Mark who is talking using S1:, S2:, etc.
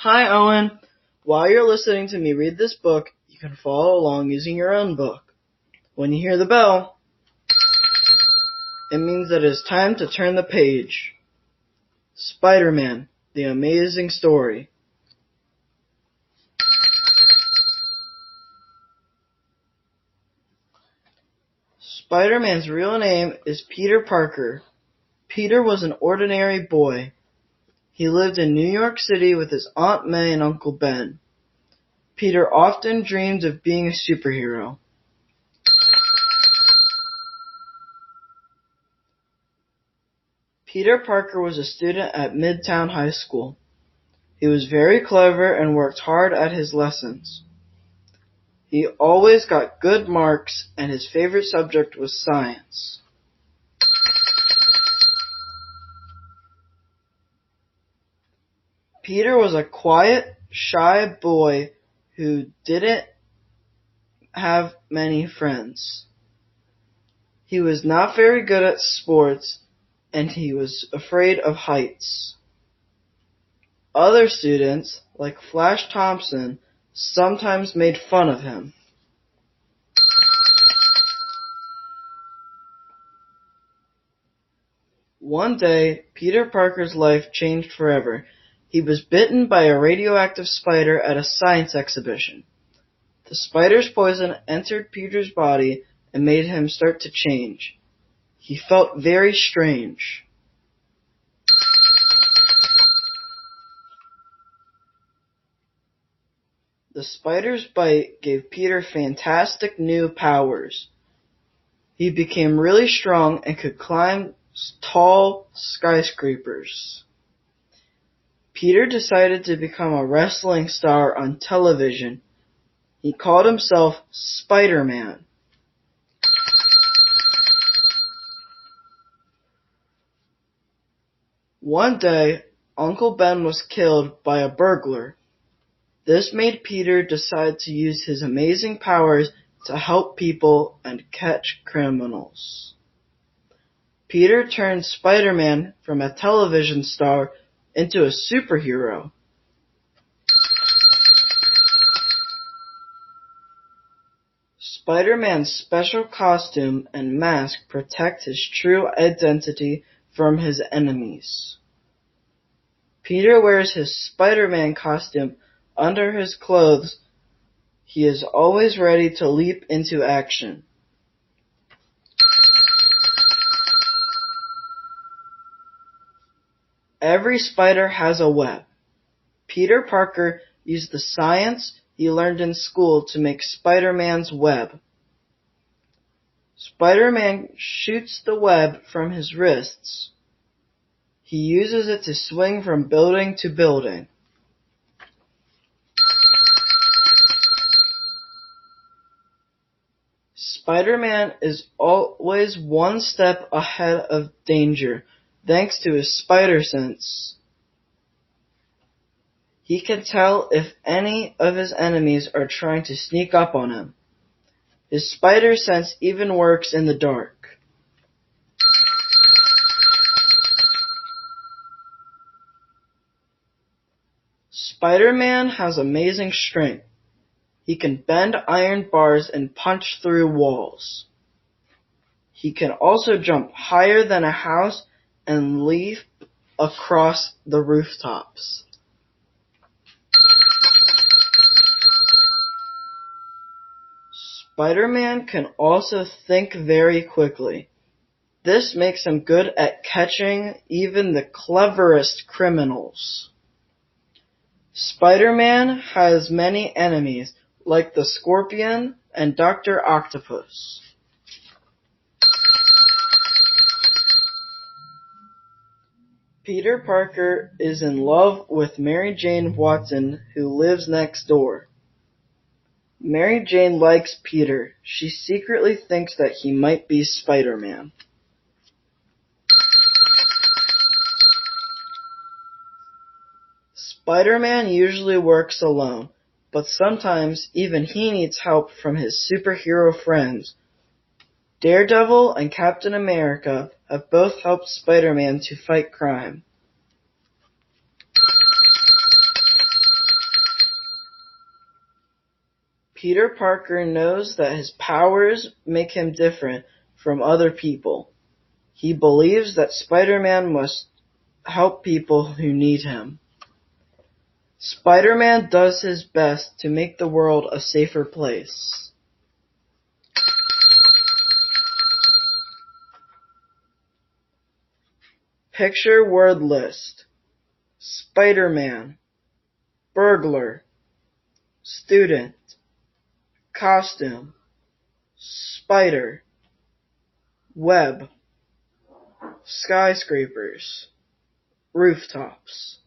S1: Hi, Owen. While you're listening to me read this book, you can follow along using your own book. When you hear the bell, it means that it is time to turn the page. Spider-Man, The Amazing Story. Spider-Man's real name is Peter Parker. Peter was an ordinary boy. He lived in New York City with his Aunt May and Uncle Ben. Peter often dreamed of being a superhero. Peter Parker was a student at Midtown High School. He was very clever and worked hard at his lessons. He always got good marks, and his favorite subject was science. Peter was a quiet, shy boy who didn't have many friends. He was not very good at sports, and he was afraid of heights. Other students, like Flash Thompson, sometimes made fun of him. One day, Peter Parker's life changed forever. He was bitten by a radioactive spider at a science exhibition. The spider's poison entered Peter's body and made him start to change. He felt very strange. The spider's bite gave Peter fantastic new powers. He became really strong and could climb tall skyscrapers. Peter decided to become a wrestling star on television. He called himself Spider-Man. One day, Uncle Ben was killed by a burglar. This made Peter decide to use his amazing powers to help people and catch criminals. Peter turned Spider-Man from a television star into a superhero. Spider-Man's special costume and mask protect his true identity from his enemies. Peter wears his Spider-Man costume under his clothes. He is always ready to leap into action. Every spider has a web. Peter Parker used the science he learned in school to make Spider-Man's web. Spider-Man shoots the web from his wrists. He uses it to swing from building to building. Spider-Man is always one step ahead of danger, thanks to his spider sense. He can tell if any of his enemies are trying to sneak up on him. His spider sense even works in the dark. Spider-Man has amazing strength. He can bend iron bars and punch through walls. He can also jump higher than a house and leap across the rooftops. Spider-Man can also think very quickly. This makes him good at catching even the cleverest criminals. Spider-Man has many enemies, like the Scorpion and Dr. Octopus. Peter Parker is in love with Mary Jane Watson, who lives next door. Mary Jane likes Peter. She secretly thinks that he might be Spider-Man. Spider-Man usually works alone, but sometimes even he needs help from his superhero friends. Daredevil and Captain America have both helped Spider-Man to fight crime. Peter Parker knows that his powers make him different from other people. He believes that Spider-Man must help people who need him. Spider-Man does his best to make the world a safer place. Picture word list. Spider-Man, burglar, student, costume, spider, web, skyscrapers, rooftops.